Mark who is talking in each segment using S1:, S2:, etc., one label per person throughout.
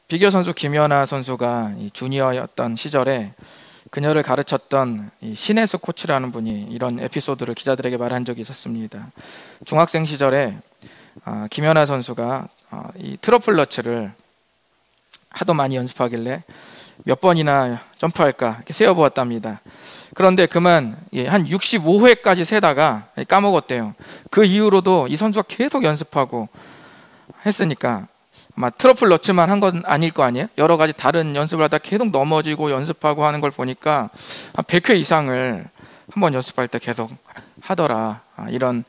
S1: 비교 선수 김연아 선수가 이 주니어였던 시절에 그녀를 가르쳤던 이 신혜수 코치라는 분이 이런 에피소드를 기자들에게 말한 적이 있었습니다. 중학생 시절에 김연아 선수가 이 트러플 러츠를 하도 많이 연습하길래 몇 번이나 점프할까 이렇게 세어보았답니다. 그런데 그만 한 65회까지 세다가 까먹었대요. 그 이후로도 이 선수가 계속 연습하고 했으니까 아마 트러플 러츠만 한 건 아닐 거 아니에요? 여러 가지 다른 연습을 하다 계속 넘어지고 연습하고 하는 걸 보니까 한 100회 이상을 한번 연습할 때 계속 하더라. 이런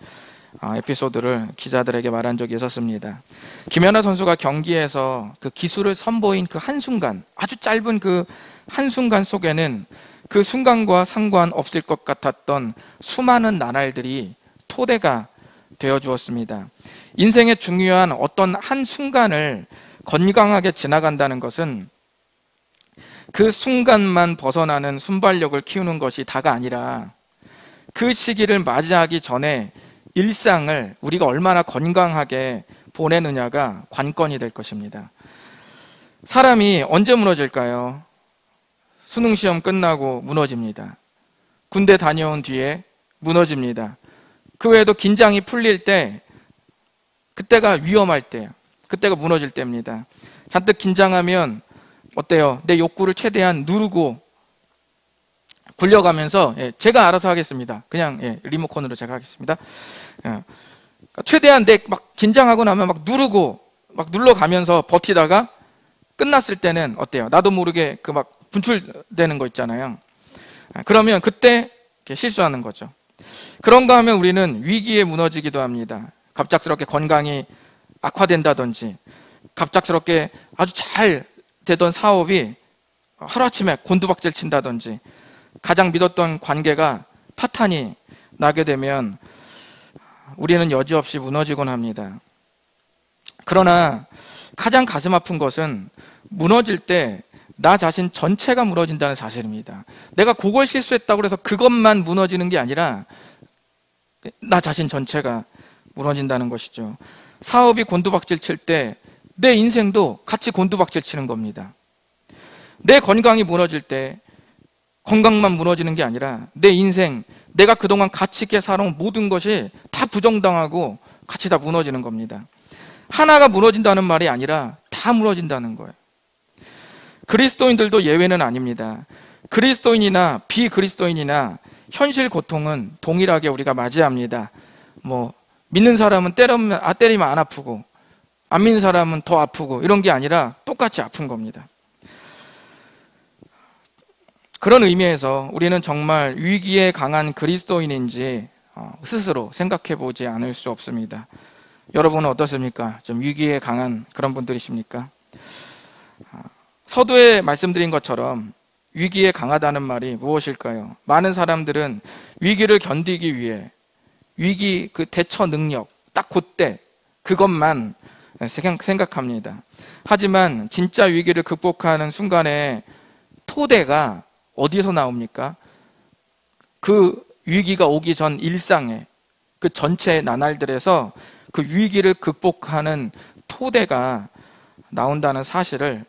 S1: 에피소드를 기자들에게 말한 적이 있었습니다. 김연아 선수가 경기에서 그 기술을 선보인 그 한순간, 아주 짧은 그 한순간 속에는 그 순간과 상관없을 것 같았던 수많은 나날들이 토대가 되어주었습니다. 인생의 중요한 어떤 한순간을 건강하게 지나간다는 것은 그 순간만 벗어나는 순발력을 키우는 것이 다가 아니라 그 시기를 맞이하기 전에 일상을 우리가 얼마나 건강하게 보내느냐가 관건이 될 것입니다. 사람이 언제 무너질까요? 수능 시험 끝나고 무너집니다. 군대 다녀온 뒤에 무너집니다. 그 외에도 긴장이 풀릴 때, 그때가 위험할 때예요. 그때가 무너질 때입니다. 잔뜩 긴장하면 어때요? 내 욕구를 최대한 누르고 굴려가면서 제가 알아서 하겠습니다. 그냥 리모컨으로 제가 하겠습니다. 최대한 내 막 긴장하고 나면 막 누르고 막 눌러가면서 버티다가 끝났을 때는 어때요? 나도 모르게 그 막 분출되는 거 있잖아요. 그러면 그때 실수하는 거죠. 그런가 하면 우리는 위기에 무너지기도 합니다. 갑작스럽게 건강이 악화된다든지, 갑작스럽게 아주 잘 되던 사업이 하루아침에 곤두박질 친다든지, 가장 믿었던 관계가 파탄이 나게 되면 우리는 여지없이 무너지곤 합니다. 그러나 가장 가슴 아픈 것은 무너질 때 나 자신 전체가 무너진다는 사실입니다. 내가 그걸 실수했다고 해서 그것만 무너지는 게 아니라 나 자신 전체가 무너진다는 것이죠. 사업이 곤두박질 칠 때 내 인생도 같이 곤두박질 치는 겁니다. 내 건강이 무너질 때 건강만 무너지는 게 아니라 내 인생, 내가 그동안 가치 있게 살아온 모든 것이 다 부정당하고 같이 다 무너지는 겁니다. 하나가 무너진다는 말이 아니라 다 무너진다는 거예요. 그리스도인들도 예외는 아닙니다. 그리스도인이나 비그리스도인이나 현실 고통은 동일하게 우리가 맞이합니다. 믿는 사람은 때리면 안 아프고 안 믿는 사람은 더 아프고 이런 게 아니라 똑같이 아픈 겁니다. 그런 의미에서 우리는 정말 위기에 강한 그리스도인인지 스스로 생각해 보지 않을 수 없습니다. 여러분은 어떻습니까? 좀 위기에 강한 그런 분들이십니까? 서두에 말씀드린 것처럼 위기에 강하다는 말이 무엇일까요? 많은 사람들은 위기를 견디기 위해 위기 그 대처 능력, 딱 그때 그것만 생각합니다. 하지만 진짜 위기를 극복하는 순간에 토대가 어디서 나옵니까? 그 위기가 오기 전 일상에 그 전체 나날들에서 그 위기를 극복하는 토대가 나온다는 사실을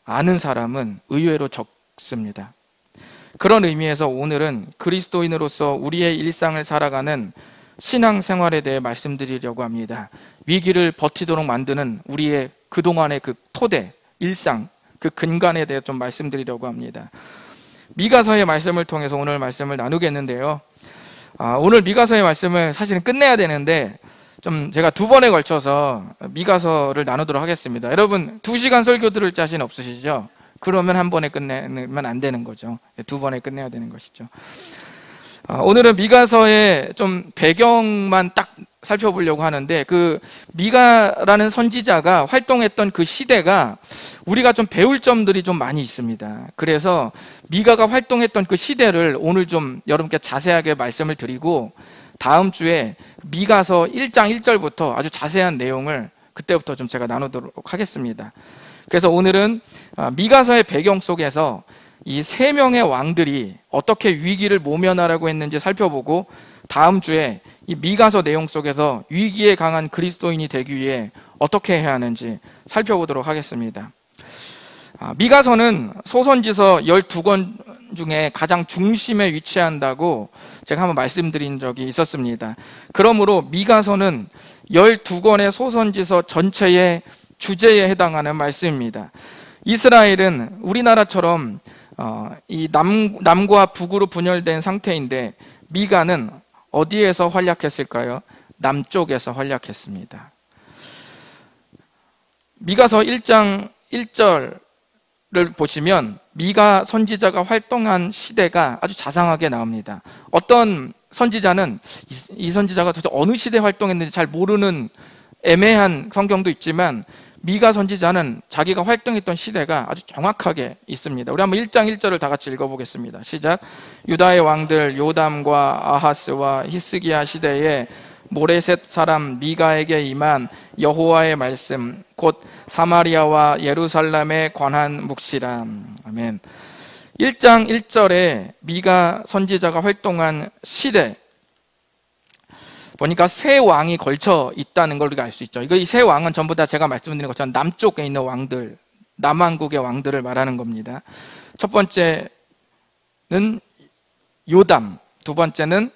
S1: 아는 사람은 의외로 적습니다. 그런 의미에서 오늘은 그리스도인으로서 우리의 일상을 살아가는 신앙생활에 대해 말씀드리려고 합니다. 위기를 버티도록 만드는 우리의 그동안의 그 토대, 일상, 그 근간에 대해 좀 말씀드리려고 합니다. 미가서의 말씀을 통해서 오늘 말씀을 나누겠는데요. 오늘 미가서의 말씀을 사실은 끝내야 되는데 좀 제가 두 번에 걸쳐서 미가서를 나누도록 하겠습니다. 여러분 2시간 설교 들을 자신 없으시죠? 그러면 한 번에 끝내면 안 되는 거죠. 두 번에 끝내야 되는 것이죠. 오늘은 미가서의 좀 배경만 딱 살펴보려고 하는데, 그 미가라는 선지자가 활동했던 그 시대가 우리가 좀 배울 점들이 좀 많이 있습니다. 그래서 미가가 활동했던 그 시대를 오늘 좀 여러분께 자세하게 말씀을 드리고, 다음 주에 미가서 1장 1절부터 아주 자세한 내용을 그때부터 좀 제가 나누도록 하겠습니다. 그래서 오늘은 미가서의 배경 속에서 이 3명의 왕들이 어떻게 위기를 모면하라고 했는지 살펴보고, 다음 주에 이 미가서 내용 속에서 위기에 강한 그리스도인이 되기 위해 어떻게 해야 하는지 살펴보도록 하겠습니다. 미가서는 소선지서 12권 중에 가장 중심에 위치한다고 제가 한번 말씀드린 적이 있었습니다. 그러므로 미가서는 12권의 소선지서 전체의 주제에 해당하는 말씀입니다. 이스라엘은 우리나라처럼 이 남과 북으로 분열된 상태인데 미가는 어디에서 활약했을까요? 남쪽에서 활약했습니다. 미가서 1장 1절을 보시면 미가 선지자가 활동한 시대가 아주 자상하게 나옵니다. 어떤 선지자는 이 선지자가 도대체 어느 시대에 활동했는지 잘 모르는 애매한 성경도 있지만 미가 선지자는 자기가 활동했던 시대가 아주 정확하게 있습니다. 우리 한번 1장 1절을 다 같이 읽어보겠습니다. 시작. 유다의 왕들 요담과 아하스와 히스기야 시대에 모레셋 사람 미가에게 임한 여호와의 말씀 곧 사마리아와 예루살렘에 관한 묵시라. 아멘. 1장 1절에 미가 선지자가 활동한 시대 보니까 세 왕이 걸쳐 있다는 걸 우리가 알 수 있죠. 이 세 왕은 전부 다 제가 말씀드린 것처럼 남쪽에 있는 왕들, 남왕국의 왕들을 말하는 겁니다. 첫 번째는 요담, 두 번째는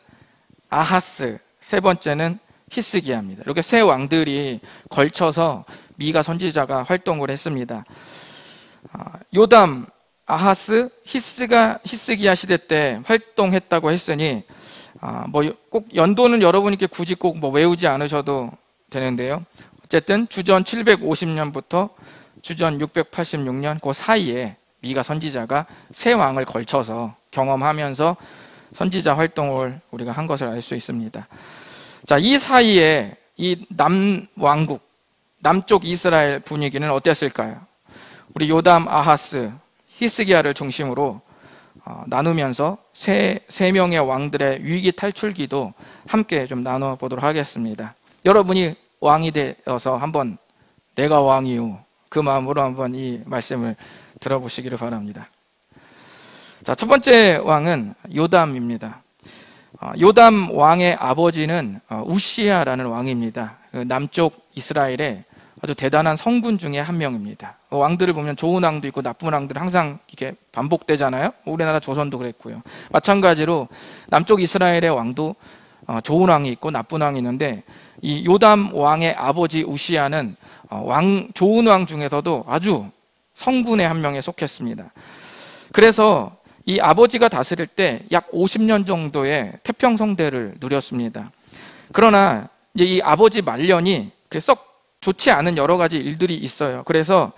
S1: 아하스, 세 번째는 히스기야입니다. 이렇게 세 왕들이 걸쳐서 미가 선지자가 활동을 했습니다. 요담, 아하스, 히스기야 시대 때 활동했다고 했으니 꼭 연도는 여러분께 굳이 꼭 외우지 않으셔도 되는데요. 어쨌든 주전 750년부터 주전 686년 그 사이에 미가 선지자가 세 왕을 걸쳐서 경험하면서 선지자 활동을 우리가 한 것을 알 수 있습니다. 자, 이 사이에 이 남왕국, 남쪽 이스라엘 분위기는 어땠을까요? 우리 요담, 아하스, 히스기야를 중심으로 나누면서 세 명의 왕들의 위기 탈출기도 함께 좀 나눠보도록 하겠습니다. 여러분이 왕이 되어서 한번 내가 왕이요 그 마음으로 한번 이 말씀을 들어보시기를 바랍니다. 자, 첫 번째 왕은 요담입니다. 요담 왕의 아버지는 우시야라는 왕입니다. 남쪽 이스라엘의 아주 대단한 성군 중에 한 명입니다. 왕들을 보면 좋은 왕도 있고 나쁜 왕들은 항상 이렇게 반복되잖아요. 우리나라 조선도 그랬고요. 마찬가지로 남쪽 이스라엘의 왕도 좋은 왕이 있고 나쁜 왕이 있는데 이 요담 왕의 아버지 우시야는 좋은 왕 중에서도 아주 성군의 한 명에 속했습니다. 그래서 이 아버지가 다스릴 때 약 50년 정도의 태평성대를 누렸습니다. 그러나 이제 이 아버지 말년이 썩 좋지 않은 여러 가지 일들이 있어요. 그래서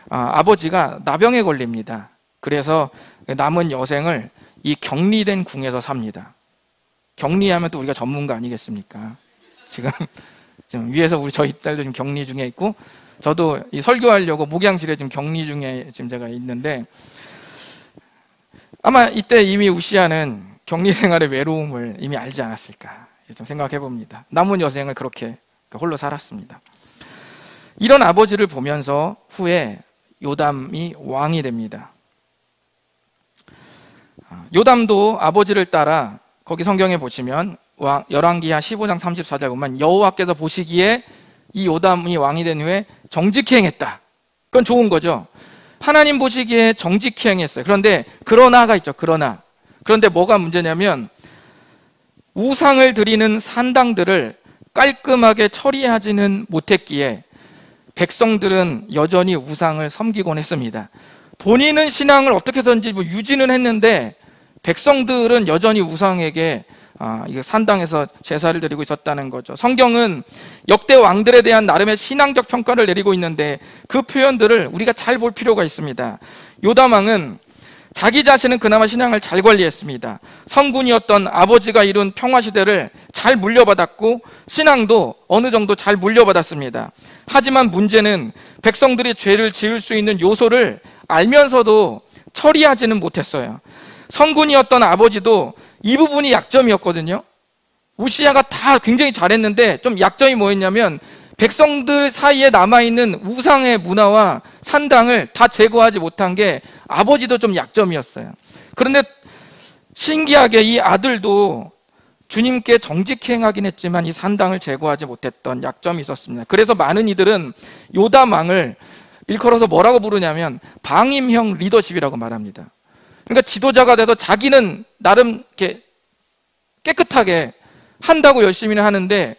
S1: 아버지가 나병에 걸립니다. 그래서 남은 여생을 이 격리된 궁에서 삽니다. 격리하면 또 우리가 전문가 아니겠습니까? 지금 위에서 저희 딸도 지금 격리 중에 있고 저도 이 설교하려고 목양실에 지금 격리 중에 지금 제가 있는데 아마 이때 이미 우시야는 격리 생활의 외로움을 이미 알지 않았을까 좀 생각해 봅니다. 남은 여생을 그렇게 홀로 살았습니다. 이런 아버지를 보면서 후에 요담이 왕이 됩니다. 요담도 아버지를 따라 거기 성경에 보시면 열왕기하 15장 34절 보면 여호와께서 보시기에 이 요담이 왕이 된 후에 정직히 행했다. 그건 좋은 거죠. 하나님 보시기에 정직히 행했어요. 그런데 그러나가 있죠. 그런데 뭐가 문제냐면 우상을 드리는 산당들을 깔끔하게 처리하지는 못했기에 백성들은 여전히 우상을 섬기곤 했습니다. 본인은 신앙을 어떻게 해서든지 유지는 했는데 백성들은 여전히 우상에게 산당에서 제사를 드리고 있었다는 거죠. 성경은 역대 왕들에 대한 나름의 신앙적 평가를 내리고 있는데 그 표현들을 우리가 잘 볼 필요가 있습니다. 요담 왕은 자기 자신은 그나마 신앙을 잘 관리했습니다. 성군이었던 아버지가 이룬 평화시대를 잘 물려받았고 신앙도 어느 정도 잘 물려받았습니다. 하지만 문제는 백성들이 죄를 지을 수 있는 요소를 알면서도 처리하지는 못했어요. 성군이었던 아버지도 이 부분이 약점이었거든요. 우시야가 다 굉장히 잘했는데 좀 약점이 뭐였냐면 백성들 사이에 남아있는 우상의 문화와 산당을 다 제거하지 못한 게 아버지도 좀 약점이었어요. 그런데 신기하게 이 아들도 주님께 정직히 행하긴 했지만 이 산당을 제거하지 못했던 약점이 있었습니다. 그래서 많은 이들은 요담 왕을 일컬어서 뭐라고 부르냐면 방임형 리더십이라고 말합니다. 그러니까 지도자가 돼서 자기는 나름 이렇게 깨끗하게 한다고 열심히는 하는데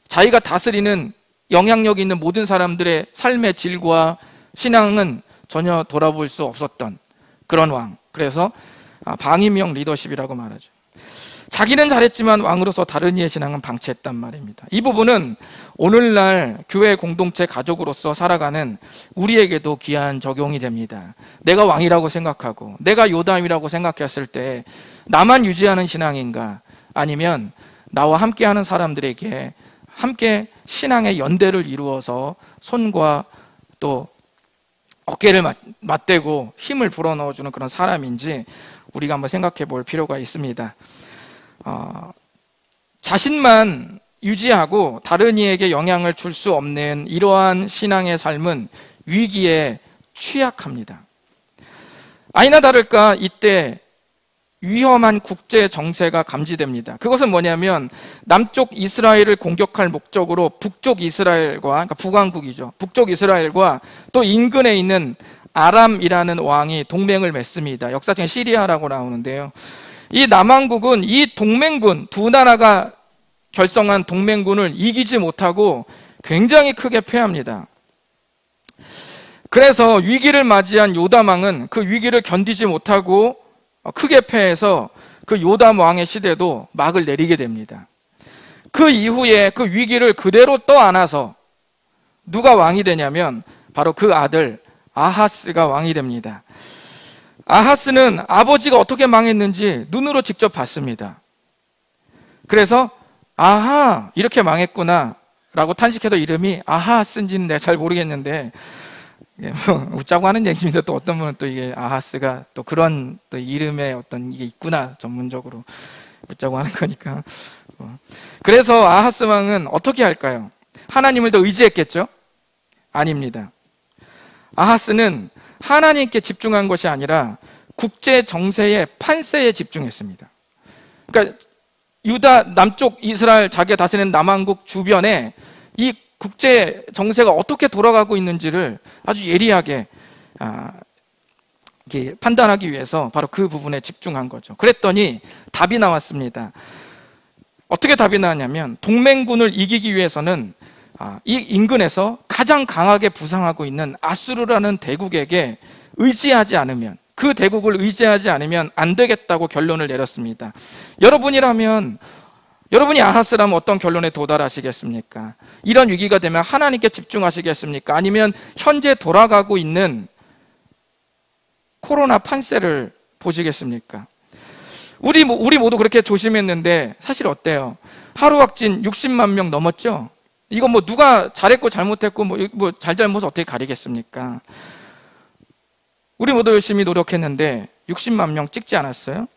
S1: 자기가 다스리는 영향력 있는 모든 사람들의 삶의 질과 신앙은 전혀 돌아볼 수 없었던 그런 왕. 그래서 방임형 리더십이라고 말하죠. 자기는 잘했지만 왕으로서 다른 이의 신앙은 방치했단 말입니다. 이 부분은 오늘날 교회 공동체 가족으로서 살아가는 우리에게도 귀한 적용이 됩니다. 내가 왕이라고 생각하고 내가 요담이라고 생각했을 때 나만 유지하는 신앙인가, 아니면 나와 함께하는 사람들에게 함께 신앙의 연대를 이루어서 손과 또 어깨를 맞대고 힘을 불어넣어주는 그런 사람인지 우리가 한번 생각해 볼 필요가 있습니다. 자신만 유지하고 다른 이에게 영향을 줄 수 없는 이러한 신앙의 삶은 위기에 취약합니다. 아니나 다를까 이때 위험한 국제 정세가 감지됩니다. 그것은 뭐냐면 남쪽 이스라엘을 공격할 목적으로 북쪽 이스라엘과, 그러니까 북왕국이죠, 북쪽 이스라엘과 또 인근에 있는 아람이라는 왕이 동맹을 맺습니다. 역사책에 시리아라고 나오는데요, 이 남왕국은 이 동맹군, 두 나라가 결성한 동맹군을 이기지 못하고 굉장히 크게 패합니다. 그래서 위기를 맞이한 요담 왕은 그 위기를 견디지 못하고 크게 패해서 그 요담 왕의 시대도 막을 내리게 됩니다. 그 이후에 그 위기를 그대로 떠안아서 누가 왕이 되냐면 바로 그 아들 아하스가 왕이 됩니다. 아하스는 아버지가 어떻게 망했는지 눈으로 직접 봤습니다. 그래서 아하, 이렇게 망했구나 라고 탄식해서 이름이 아하스인지는 내가 잘 모르겠는데, 웃자고 하는 얘기입니다. 또 어떤 분은 또 이게 아하스가 또 그런 또 이름에 어떤 이게 있구나, 전문적으로 웃자고 하는 거니까. 그래서 아하스 왕은 어떻게 할까요? 하나님을 더 의지했겠죠? 아닙니다. 아하스는 하나님께 집중한 것이 아니라 국제 정세의 판세에 집중했습니다. 그러니까 유다 남쪽 이스라엘, 자기가 다스리는 남왕국 주변에 이 국제 정세가 어떻게 돌아가고 있는지를 아주 예리하게 판단하기 위해서 바로 그 부분에 집중한 거죠. 그랬더니 답이 나왔습니다. 어떻게 답이 나왔냐면 동맹군을 이기기 위해서는 이 인근에서 가장 강하게 부상하고 있는 아수르라는 대국에게 의지하지 않으면, 그 대국을 의지하지 않으면 안 되겠다고 결론을 내렸습니다. 여러분이 아하스라면 어떤 결론에 도달하시겠습니까? 이런 위기가 되면 하나님께 집중하시겠습니까? 아니면 현재 돌아가고 있는 코로나 판세를 보시겠습니까? 우리 모두 그렇게 조심했는데 사실 어때요? 하루 확진 60만 명 넘었죠? 이거 뭐 누가 잘했고 잘못했고 뭐 잘잘못을 어떻게 가리겠습니까? 우리 모두 열심히 노력했는데 60만 명 찍지 않았어요?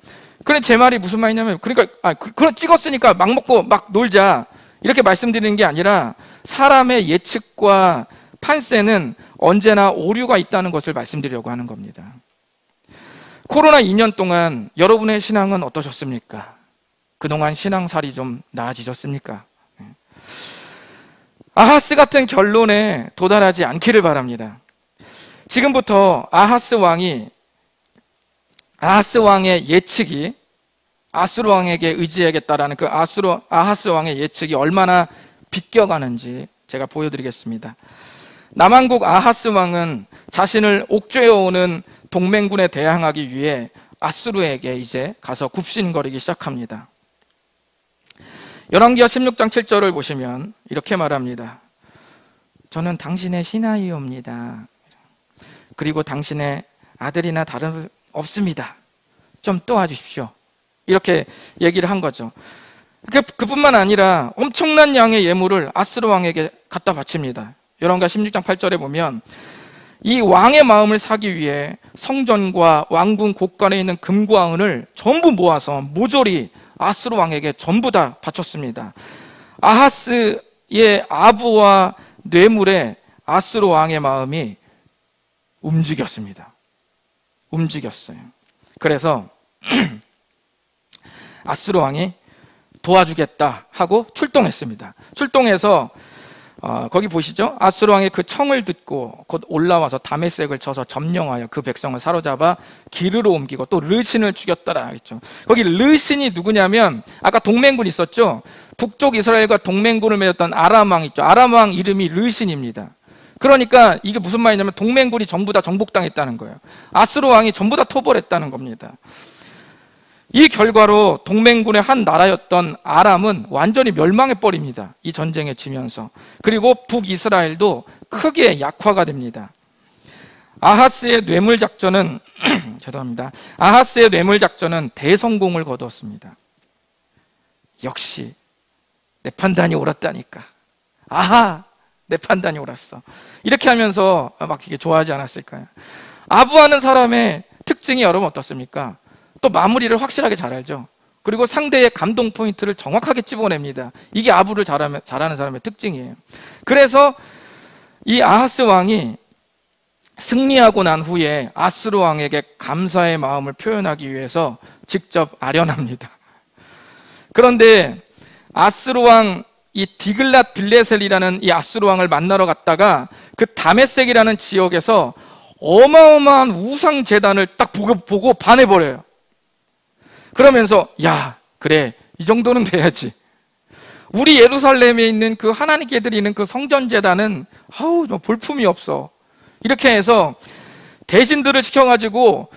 S1: 그래, 제 말이 무슨 말이냐면, 그러니까 그걸 찍었으니까 막 먹고 막 놀자 이렇게 말씀드리는 게 아니라 사람의 예측과 판세는 언제나 오류가 있다는 것을 말씀드리려고 하는 겁니다. 코로나 2년 동안 여러분의 신앙은 어떠셨습니까? 그동안 신앙살이 좀 나아지셨습니까? 아하스 같은 결론에 도달하지 않기를 바랍니다. 지금부터 아하스 왕의 예측이 아수르 왕에게 의지해야겠다라는 그 아하스 왕의 예측이 얼마나 비껴가는지 제가 보여드리겠습니다. 남왕국 아하스 왕은 자신을 옥죄어오는 동맹군에 대항하기 위해 아수르에게 이제 가서 굽신거리기 시작합니다. 열왕기하 16장 7절을 보시면 이렇게 말합니다. 저는 당신의 신하이옵니다. 그리고 당신의 아들이나 다름 없습니다. 좀 도와주십시오. 이렇게 얘기를 한 거죠. 그뿐만 아니라 엄청난 양의 예물을 아수르 왕에게 갖다 바칩니다. 열왕기하 16장 8절에 보면 이 왕의 마음을 사기 위해 성전과 왕궁 곳간에 있는 금과 은을 전부 모아서 모조리 아수르 왕에게 전부 다 바쳤습니다. 아하스의 아부와 뇌물에 아수르 왕의 마음이 움직였습니다. 움직였어요. 그래서 아수르 왕이 도와주겠다 하고 출동했습니다. 출동해서 거기 보시죠. 아수르 왕이 그 청을 듣고 곧 올라와서 다메섹을 쳐서 점령하여 그 백성을 사로잡아 기르로 옮기고 또 르신을 죽였더라 했죠. 거기 르신이 누구냐면 아까 동맹군 있었죠. 북쪽 이스라엘과 동맹군을 맺었던 아람 왕 있죠. 아람 왕 이름이 르신입니다. 그러니까 이게 무슨 말이냐면 동맹군이 전부 다 정복당했다는 거예요. 아수르 왕이 전부 다 토벌했다는 겁니다. 이 결과로 동맹군의 한 나라였던 아람은 완전히 멸망해버립니다. 이 전쟁에 지면서. 그리고 북이스라엘도 크게 약화가 됩니다. 아하스의 뇌물작전은 죄송합니다. 아하스의 뇌물작전은 대성공을 거두었습니다. 역시 내 판단이 옳았다니까. 아하, 내 판단이 옳았어. 이렇게 하면서 막 이렇게 좋아하지 않았을까요? 아부하는 사람의 특징이 여러분 어떻습니까? 또 마무리를 확실하게 잘 알죠. 그리고 상대의 감동 포인트를 정확하게 집어냅니다. 이게 아부를 잘하는 사람의 특징이에요. 그래서 이 아하스 왕이 승리하고 난 후에 아수르 왕에게 감사의 마음을 표현하기 위해서 직접 아련합니다. 그런데 아수르 왕 이 디글랏 빌레셀이라는 이 아수르 왕을 만나러 갔다가 그 다메섹이라는 지역에서 어마어마한 우상 제단을 딱 보고 반해버려요. 그러면서 야, 그래, 이 정도는 돼야지. 우리 예루살렘에 있는 그 하나님께 드리는 그 성전 제단은 아우 좀 볼품이 없어. 이렇게 해서 대신들을 시켜가지고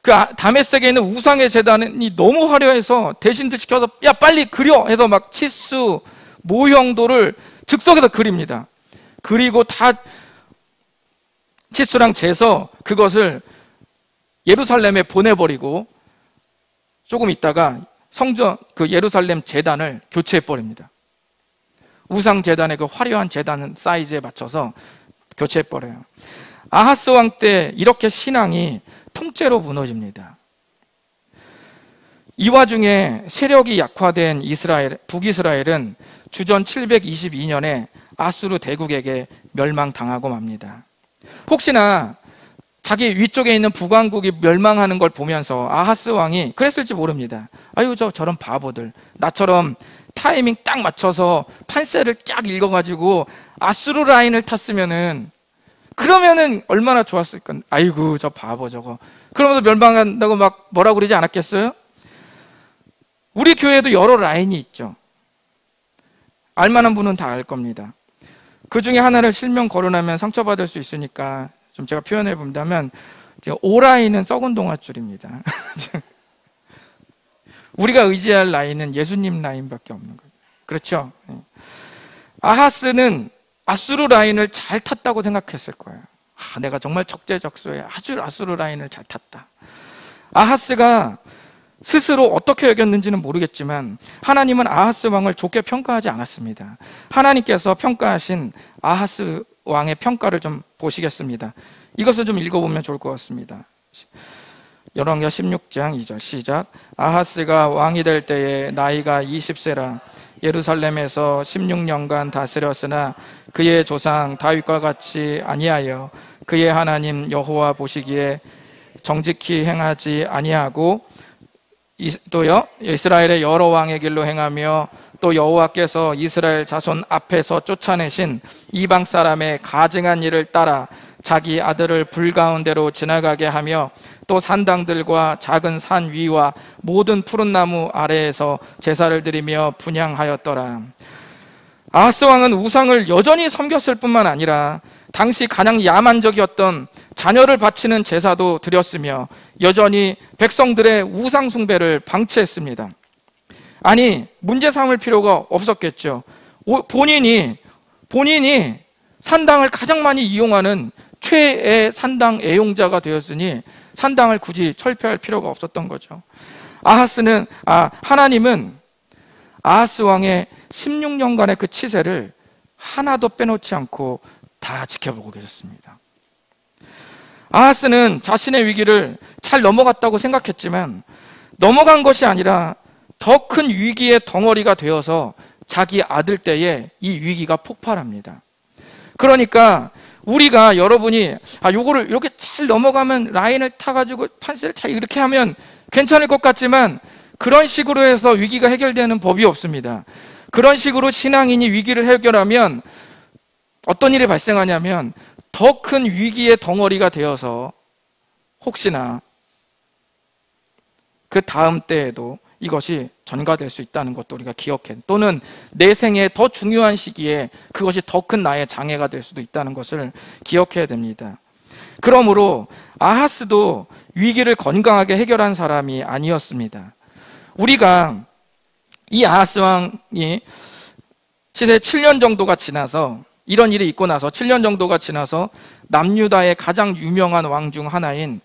S1: 그 다메섹에 있는 우상의 제단이 너무 화려해서 대신들 시켜서 야 빨리 그려 해서 막 치수 모형도를 즉석에서 그립니다. 그리고 다 치수랑 재서 그것을 예루살렘에 보내버리고 조금 있다가 성전 그 예루살렘 제단을 교체해 버립니다. 우상 제단의 그 화려한 제단 사이즈에 맞춰서 교체해 버려요. 아하스 왕 때 이렇게 신앙이 통째로 무너집니다. 이 와중에 세력이 약화된 북이스라엘은 주전 722년에 아수르 대국에게 멸망당하고 맙니다. 혹시나 자기 위쪽에 있는 북왕국이 멸망하는 걸 보면서 아하스 왕이 그랬을지 모릅니다. 아유 저런 바보들, 나처럼 타이밍 딱 맞춰서 판세를 쫙 읽어가지고 아수르 라인을 탔으면은 그러면은 얼마나 좋았을까. 아이고 저 바보 저거. 그러면서 멸망한다고 막 뭐라고 그러지 않았겠어요? 우리 교회에도 여러 라인이 있죠. 알만한 분은 다 알 겁니다. 그 중에 하나를 실명 거론하면 상처받을 수 있으니까 좀 제가 표현해 본다면 O라인은 썩은 동아줄입니다. 우리가 의지할 라인은 예수님 라인밖에 없는 거죠. 그렇죠? 아하스는 아수르 라인을 잘 탔다고 생각했을 거예요. 내가 정말 적재적소에 아주 아수르 라인을 잘 탔다. 아하스가 스스로 어떻게 여겼는지는 모르겠지만 하나님은 아하스 왕을 좋게 평가하지 않았습니다. 하나님께서 평가하신 아하스 왕의 평가를 좀 보시겠습니다. 이것을 좀 읽어보면 좋을 것 같습니다. 열왕기하 16장 2절 시작. 아하스가 왕이 될 때에 나이가 20세라 예루살렘에서 16년간 다스렸으나 그의 조상 다윗과 같이 아니하여 그의 하나님 여호와 보시기에 정직히 행하지 아니하고 또요 이스라엘의 여러 왕의 길로 행하며 또 여호와께서 이스라엘 자손 앞에서 쫓아내신 이방 사람의 가증한 일을 따라 자기 아들을 불 가운데로 지나가게 하며 또 산당들과 작은 산 위와 모든 푸른 나무 아래에서 제사를 드리며 분향하였더라. 아하스 왕은 우상을 여전히 섬겼을 뿐만 아니라 당시 가장 야만적이었던 자녀를 바치는 제사도 드렸으며 여전히 백성들의 우상 숭배를 방치했습니다. 아니, 문제 삼을 필요가 없었겠죠. 본인이 산당을 가장 많이 이용하는 최애 산당 애용자가 되었으니 산당을 굳이 철폐할 필요가 없었던 거죠. 하나님은 아하스 왕의 16년간의 그 치세를 하나도 빼놓지 않고 다 지켜보고 계셨습니다. 아하스는 자신의 위기를 잘 넘어갔다고 생각했지만 넘어간 것이 아니라 더 큰 위기의 덩어리가 되어서 자기 아들 때에 이 위기가 폭발합니다. 그러니까 우리가 여러분이 요거를 이렇게 잘 넘어가면 라인을 타가지고 판세를 잘 이렇게 하면 괜찮을 것 같지만 그런 식으로 해서 위기가 해결되는 법이 없습니다. 그런 식으로 신앙인이 위기를 해결하면 어떤 일이 발생하냐면 더 큰 위기의 덩어리가 되어서 혹시나 그 다음 때에도 이것이 전가될 수 있다는 것도 우리가 기억해, 또는 내 생에 더 중요한 시기에 그것이 더 큰 나의 장애가 될 수도 있다는 것을 기억해야 됩니다. 그러므로 아하스도 위기를 건강하게 해결한 사람이 아니었습니다. 우리가 이 아하스 왕이 시대 7년 정도가 지나서, 이런 일이 있고 나서 7년 정도가 지나서 남유다의 가장 유명한 왕 중 하나인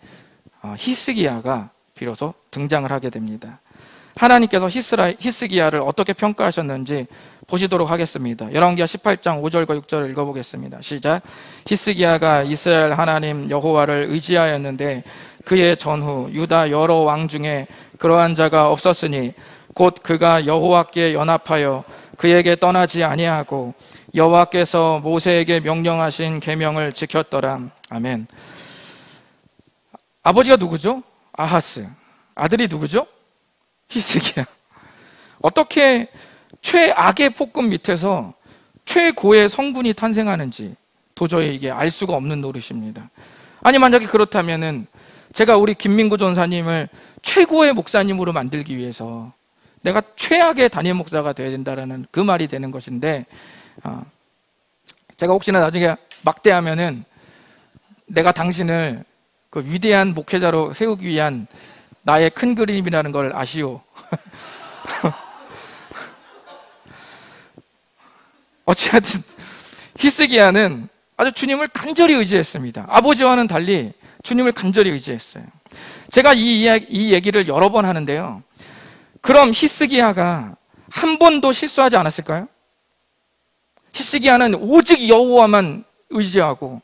S1: 히스기야가 비로소 등장을 하게 됩니다. 하나님께서 히스기야를 어떻게 평가하셨는지 보시도록 하겠습니다. 열왕기하 18장 5절과 6절을 읽어보겠습니다. 시작. 히스기야가 이스라엘 하나님 여호와를 의지하였는데 그의 전후 유다 여러 왕 중에 그러한 자가 없었으니 곧 그가 여호와께 연합하여 그에게 떠나지 아니하고 여호와께서 모세에게 명령하신 계명을 지켰더라. 아멘. 아버지가 누구죠? 아하스. 아들이 누구죠? 히스기야. 어떻게 최악의 폭군 밑에서 최고의 성군이 탄생하는지 도저히 이게 알 수가 없는 노릇입니다. 아니, 만약에 그렇다면은 제가 우리 김민구 전사님을 최고의 목사님으로 만들기 위해서 내가 최악의 담임 목사가 되어야 된다라는 그 말이 되는 것인데, 제가 혹시나 나중에 막대하면은 내가 당신을 그 위대한 목회자로 세우기 위한 나의 큰 그림이라는 걸 아시오. 어찌하든 히스기야는 아주 주님을 간절히 의지했습니다. 아버지와는 달리 주님을 간절히 의지했어요. 제가 이 얘기를 여러 번 하는데요, 그럼 히스기야가 한 번도 실수하지 않았을까요? 히스기야는 오직 여호와만 의지하고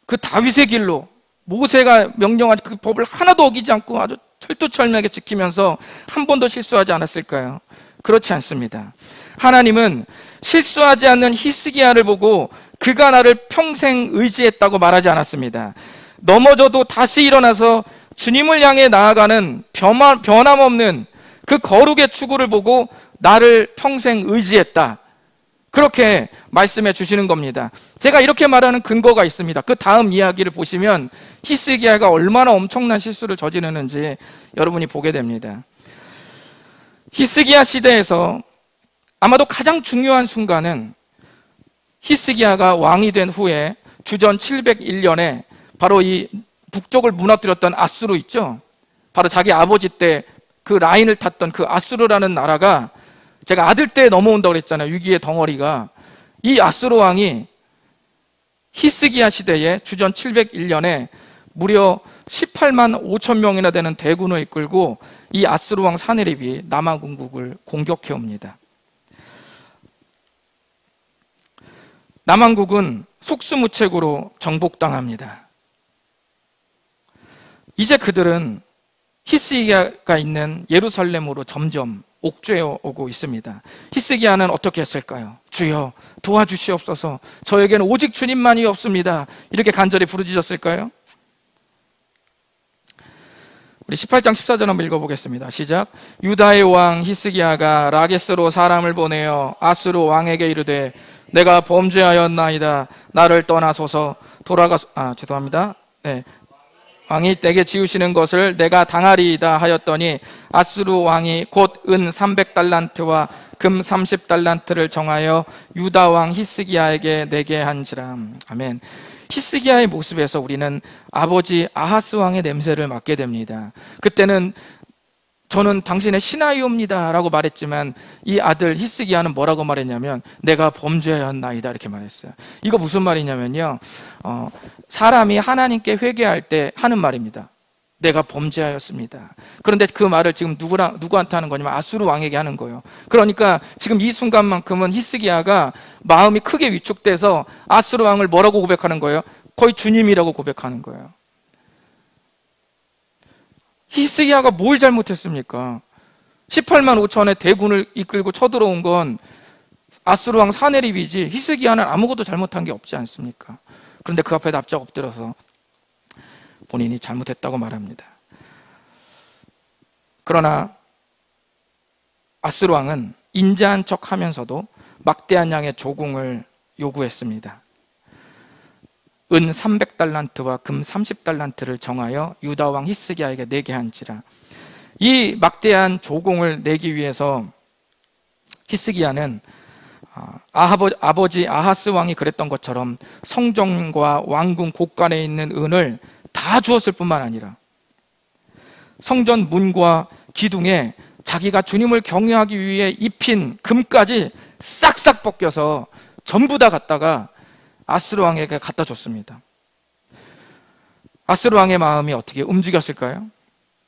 S1: 그 다윗의 길로 모세가 명령한 그 법을 하나도 어기지 않고 아주 철두철미하게 지키면서 한 번도 실수하지 않았을까요? 그렇지 않습니다. 하나님은 실수하지 않는 히스기야를 보고 그가 나를 평생 의지했다고 말하지 않았습니다. 넘어져도 다시 일어나서 주님을 향해 나아가는 변함없는 그 거룩의 추구를 보고 나를 평생 의지했다, 그렇게 말씀해 주시는 겁니다. 제가 이렇게 말하는 근거가 있습니다. 그 다음 이야기를 보시면 히스기야가 얼마나 엄청난 실수를 저지르는지 여러분이 보게 됩니다. 히스기야 시대에서 아마도 가장 중요한 순간은 히스기야가 왕이 된 후에 주전 701년에 바로 이 북쪽을 무너뜨렸던 아수르 있죠? 바로 자기 아버지 때 그 라인을 탔던 그 아수르라는 나라가, 제가 아들 때 넘어온다고 그랬잖아요. 위기의 덩어리가. 이 아수르 왕이 히스기야 시대에 주전 701년에 무려 18만 5천 명이나 되는 대군을 이끌고 이 아수르 왕 사네립이 남한군국을 공격해 옵니다. 남한국은 속수무책으로 정복당합니다. 이제 그들은 히스기야가 있는 예루살렘으로 점점 옥죄어 오고 있습니다. 히스기야는 어떻게 했을까요? 주여 도와주시옵소서, 저에게는 오직 주님만이 없습니다, 이렇게 간절히 부르짖었을까요? 우리 18장 14절 한번 읽어보겠습니다. 시작. 유다의 왕 히스기야가 라게스로 사람을 보내어 아수르 왕에게 이르되 내가 범죄하였나이다, 나를 떠나소서, 죄송합니다. 네. 왕이 내게 지으시는 것을 내가 당하리이다 하였더니 아수르 왕이 곧 은 300달란트와 금 30달란트를 정하여 유다 왕 히스기야에게 내게 한지라. 아멘. 히스기야의 모습에서 우리는 아버지 아하스 왕의 냄새를 맡게 됩니다. 그때는 저는 당신의 신하이옵니다 라고 말했지만 이 아들 히스기야는 뭐라고 말했냐면 내가 범죄하였나이다 이렇게 말했어요. 이거 무슨 말이냐면요, 사람이 하나님께 회개할 때 하는 말입니다. 내가 범죄하였습니다. 그런데 그 말을 지금 누구한테 하는 거냐면 아수르 왕에게 하는 거예요. 그러니까 지금 이 순간만큼은 히스기야가 마음이 크게 위축돼서 아수르 왕을 뭐라고 고백하는 거예요? 거의 주님이라고 고백하는 거예요. 히스기야가 뭘 잘못했습니까? 18만 5천의 대군을 이끌고 쳐들어온 건 아수르 왕 사네립이지 히스기야는 아무것도 잘못한 게 없지 않습니까? 그런데 그 앞에 납작 엎드려서 본인이 잘못했다고 말합니다. 그러나 아수르 왕은 인자한 척 하면서도 막대한 양의 조공을 요구했습니다. 은 300달란트와 금 30달란트를 정하여 유다 왕 히스기야에게 내게 한지라. 이 막대한 조공을 내기 위해서 히스기야는 아버지 아하스 왕이 그랬던 것처럼 성전과 왕궁 곳간에 있는 은을 다 주었을 뿐만 아니라 성전 문과 기둥에 자기가 주님을 경외하기 위해 입힌 금까지 싹싹 벗겨서 전부 다 갖다가 아스로 왕에게 갖다 줬습니다. 아스로 왕의 마음이 어떻게 움직였을까요?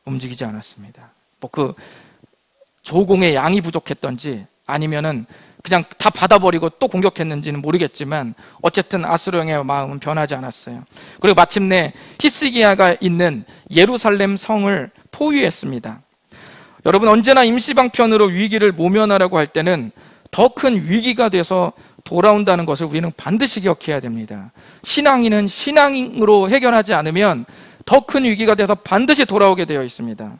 S1: 움직이지 않았습니다. 뭐 그 조공의 양이 부족했던지 아니면은 그냥 다 받아버리고 또 공격했는지는 모르겠지만 어쨌든 아스로 왕의 마음은 변하지 않았어요. 그리고 마침내 히스기야가 있는 예루살렘 성을 포위했습니다. 여러분, 언제나 임시방편으로 위기를 모면하라고 할 때는 더 큰 위기가 돼서 돌아온다는 것을 우리는 반드시 기억해야 됩니다. 신앙인은 신앙으로 해결하지 않으면 더 큰 위기가 돼서 반드시 돌아오게 되어 있습니다.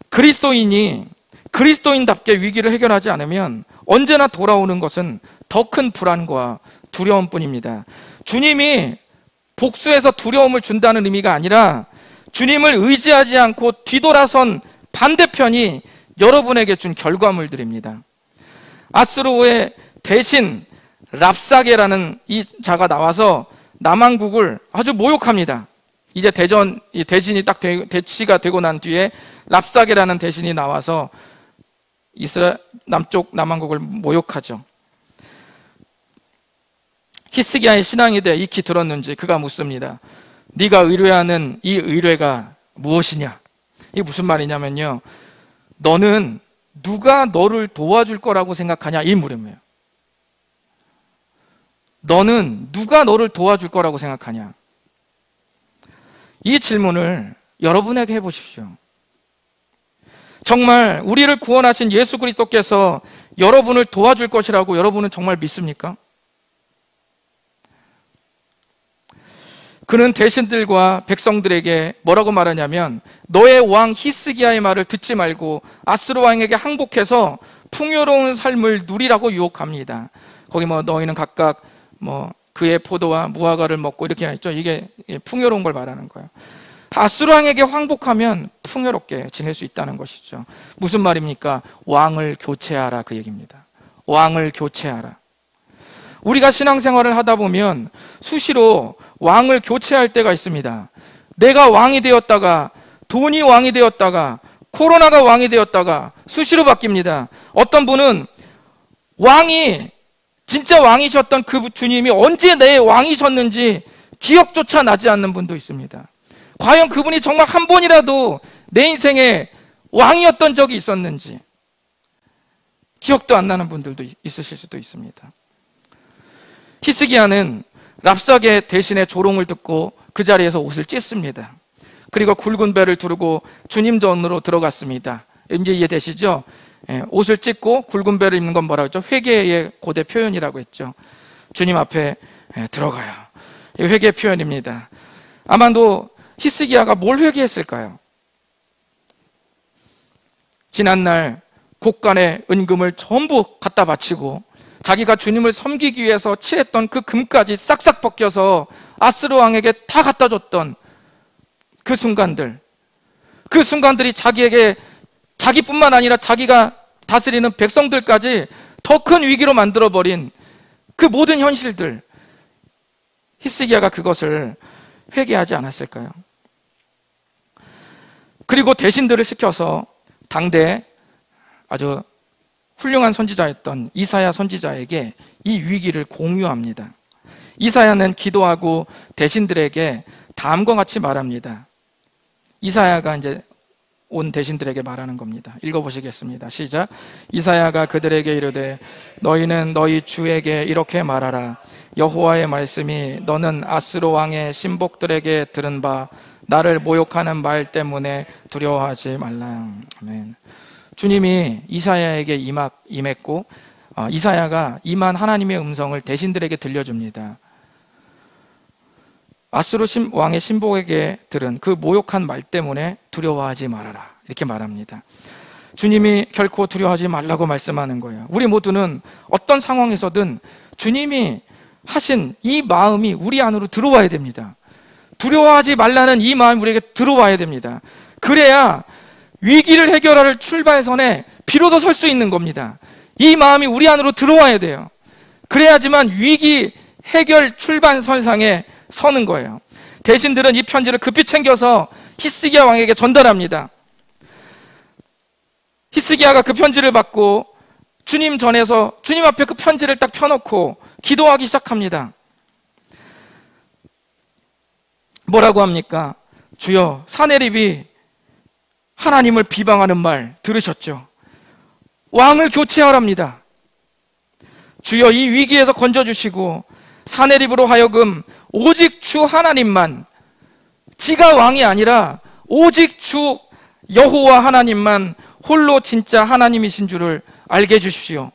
S1: 그리스도인이 그리스도인답게 위기를 해결하지 않으면 언제나 돌아오는 것은 더 큰 불안과 두려움뿐입니다. 주님이 복수해서 두려움을 준다는 의미가 아니라 주님을 의지하지 않고 뒤돌아선 반대편이 여러분에게 준 결과물들입니다. 아스로의 대신 랍사게라는 이 자가 나와서 남한국을 아주 모욕합니다. 이제 대진이 딱 대치가 되고 난 뒤에 랍사게라는 대신이 나와서 이스라엘 남쪽 남한국을 모욕하죠. 히스기야의 신앙에 대해 익히 들었는지 그가 묻습니다. 네가 의뢰하는 이 의뢰가 무엇이냐? 이게 무슨 말이냐면요, 너는 누가 너를 도와줄 거라고 생각하냐? 이 물음이에요. 너는 누가 너를 도와줄 거라고 생각하냐? 이 질문을 여러분에게 해보십시오. 정말 우리를 구원하신 예수 그리스도께서 여러분을 도와줄 것이라고 여러분은 정말 믿습니까? 그는 대신들과 백성들에게 뭐라고 말하냐면, 너의 왕 히스기야의 말을 듣지 말고 아스로 왕에게 항복해서 풍요로운 삶을 누리라고 유혹합니다. 거기 너희는 각각 그의 포도와 무화과를 먹고 이렇게 했죠. 이게 풍요로운 걸 말하는 거예요. 아스로 왕에게 항복하면 풍요롭게 지낼 수 있다는 것이죠. 무슨 말입니까? 왕을 교체하라, 그 얘기입니다. 왕을 교체하라. 우리가 신앙생활을 하다 보면 수시로 왕을 교체할 때가 있습니다. 내가 왕이 되었다가, 돈이 왕이 되었다가, 코로나가 왕이 되었다가 수시로 바뀝니다. 어떤 분은 진짜 왕이셨던 그 주님이 언제 내 왕이셨는지 기억조차 나지 않는 분도 있습니다. 과연 그분이 정말 한 번이라도 내 인생에 왕이었던 적이 있었는지 기억도 안 나는 분들도 있으실 수도 있습니다. 히스기야는 랍사게 대신에 조롱을 듣고 그 자리에서 옷을 찢습니다. 그리고 굵은 배를 두르고 주님 전으로 들어갔습니다. 이제 이해되시죠? 옷을 찢고 굵은 배를 입는 건 뭐라고 했죠? 회개의 고대 표현이라고 했죠. 주님 앞에 들어가요. 이 회개의 표현입니다. 아마도 히스기야가 뭘 회개했을까요? 지난날 곳간에 은금을 전부 갖다 바치고 자기가 주님을 섬기기 위해서 취했던 그 금까지 싹싹 벗겨서 아스로 왕에게 다 갖다 줬던 그 순간들이 자기뿐만 아니라 자기가 다스리는 백성들까지 더 큰 위기로 만들어버린 그 모든 현실들, 히스기야가 그것을 회개하지 않았을까요? 그리고 대신들을 시켜서 당대 아주 훌륭한 선지자였던 이사야 선지자에게 이 위기를 공유합니다. 이사야는 기도하고 대신들에게 다음과 같이 말합니다. 이사야가 이제 온 대신들에게 말하는 겁니다. 읽어보시겠습니다. 시작. 이사야가 그들에게 이르되 너희는 너희 주에게 이렇게 말하라. 여호와의 말씀이 너는 아스로 왕의 신복들에게 들은 바 나를 모욕하는 말 때문에 두려워하지 말라. 아멘. 주님이 이사야에게 임했고 이사야가 임한 하나님의 음성을 대신들에게 들려줍니다. 아스로 왕의 신복에게 들은 그 모욕한 말 때문에 두려워하지 말아라, 이렇게 말합니다. 주님이 결코 두려워하지 말라고 말씀하는 거예요. 우리 모두는 어떤 상황에서든 주님이 하신 이 마음이 우리 안으로 들어와야 됩니다. 두려워하지 말라는 이 마음이 우리에게 들어와야 됩니다. 그래야 위기를 해결할 출발선에 비로소 설 수 있는 겁니다. 이 마음이 우리 안으로 들어와야 돼요. 그래야지만 위기 해결 출발선상에 서는 거예요. 대신들은 이 편지를 급히 챙겨서 히스기야 왕에게 전달합니다. 히스기야가 그 편지를 받고 주님 전에서 주님 앞에 그 편지를 딱 펴놓고 기도하기 시작합니다. 뭐라고 합니까? 주여, 사내립이 하나님을 비방하는 말 들으셨죠? 왕을 교체하랍니다. 주여, 이 위기에서 건져주시고 사내립으로 하여금 오직 주 하나님만, 지가 왕이 아니라 오직 주 여호와 하나님만 홀로 진짜 하나님이신 줄을 알게 해주십시오.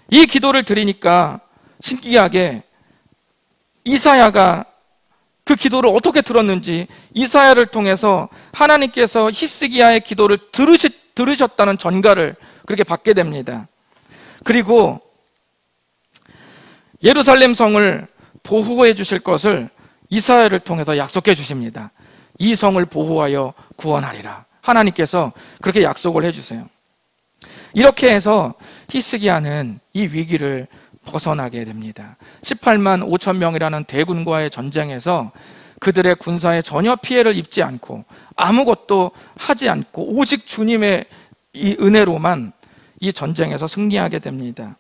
S1: 이 기도를 드리니까 신기하게 이사야가 그 기도를 어떻게 들었는지 이사야를 통해서 하나님께서 히스기야의 기도를 들으셨다는 전가를 그렇게 받게 됩니다. 그리고 예루살렘 성을 보호해 주실 것을 이사야를 통해서 약속해 주십니다. 이 성을 보호하여 구원하리라. 하나님께서 그렇게 약속을 해주세요. 이렇게 해서 히스기야는 이 위기를 벗어나게 됩니다. 18만 5천 명이라는 대군과의 전쟁에서 그들의 군사에 전혀 피해를 입지 않고 아무것도 하지 않고 오직 주님의 이 은혜로만 이 전쟁에서 승리하게 됩니다.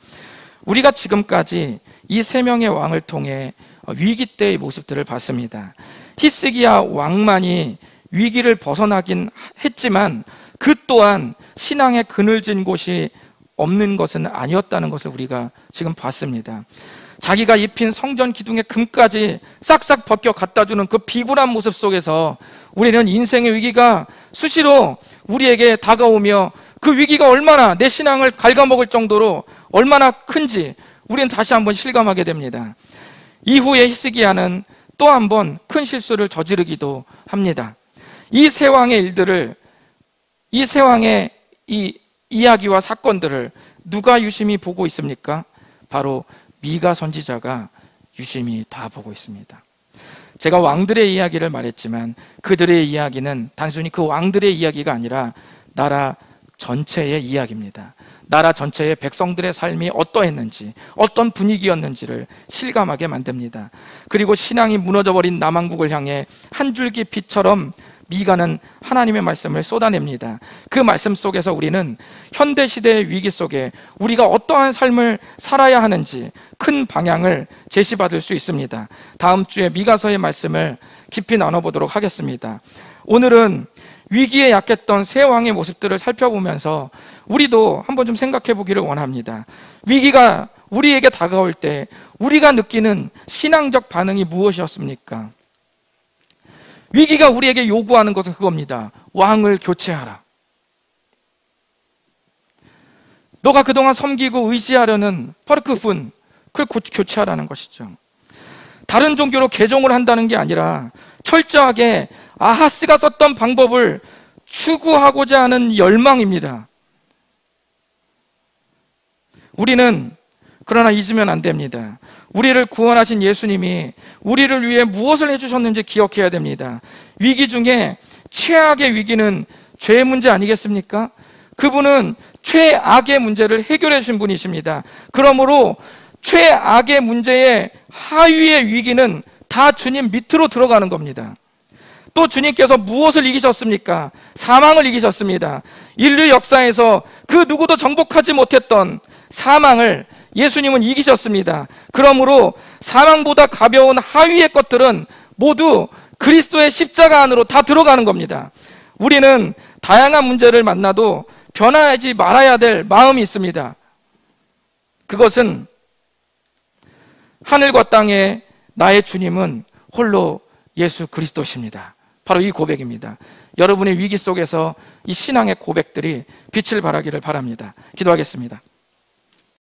S1: 우리가 지금까지 이 세 명의 왕을 통해 위기 때의 모습들을 봤습니다. 히스기야 왕만이 위기를 벗어나긴 했지만 그 또한 신앙의 그늘진 곳이 없는 것은 아니었다는 것을 우리가 지금 봤습니다. 자기가 입힌 성전 기둥의 금까지 싹싹 벗겨 갖다 주는 그 비굴한 모습 속에서 우리는 인생의 위기가 수시로 우리에게 다가오며 그 위기가 얼마나 내 신앙을 갉아먹을 정도로 얼마나 큰지 우리는 다시 한번 실감하게 됩니다. 이후에 히스기야는 또 한 번 큰 실수를 저지르기도 합니다. 이 세 왕의 일들을, 이 세 왕의 이 이야기와 사건들을 누가 유심히 보고 있습니까? 바로 미가 선지자가 유심히 다 보고 있습니다. 제가 왕들의 이야기를 말했지만 그들의 이야기는 단순히 그 왕들의 이야기가 아니라 나라 전체의 이야기입니다. 나라 전체의 백성들의 삶이 어떠했는지, 어떤 분위기였는지를 실감하게 만듭니다. 그리고 신앙이 무너져버린 남왕국을 향해 한 줄기 빛처럼 미가는 하나님의 말씀을 쏟아냅니다. 그 말씀 속에서 우리는 현대시대의 위기 속에 우리가 어떠한 삶을 살아야 하는지 큰 방향을 제시받을 수 있습니다. 다음 주에 미가서의 말씀을 깊이 나눠보도록 하겠습니다. 오늘은 위기에 약했던 세 왕의 모습들을 살펴보면서 우리도 한번 좀 생각해 보기를 원합니다. 위기가 우리에게 다가올 때 우리가 느끼는 신앙적 반응이 무엇이었습니까? 위기가 우리에게 요구하는 것은 그겁니다. 왕을 교체하라. 너가 그동안 섬기고 의지하려는 바로 그분, 그걸 교체하라는 것이죠. 다른 종교로 개종을 한다는 게 아니라 철저하게 아하스가 썼던 방법을 추구하고자 하는 열망입니다. 우리는 그러나 잊으면 안 됩니다. 우리를 구원하신 예수님이 우리를 위해 무엇을 해주셨는지 기억해야 됩니다. 위기 중에 최악의 위기는 죄의 문제 아니겠습니까? 그분은 최악의 문제를 해결해 주신 분이십니다. 그러므로 최악의 문제의 하위의 위기는 다 주님 밑으로 들어가는 겁니다. 또 주님께서 무엇을 이기셨습니까? 사망을 이기셨습니다. 인류 역사에서 그 누구도 정복하지 못했던 사망을 예수님은 이기셨습니다. 그러므로 사망보다 가벼운 하위의 것들은 모두 그리스도의 십자가 안으로 다 들어가는 겁니다. 우리는 다양한 문제를 만나도 변하지 말아야 될 마음이 있습니다. 그것은 하늘과 땅에 나의 주님은 홀로 예수 그리스도십니다. 바로 이 고백입니다. 여러분의 위기 속에서 이 신앙의 고백들이 빛을 발하기를 바랍니다. 기도하겠습니다.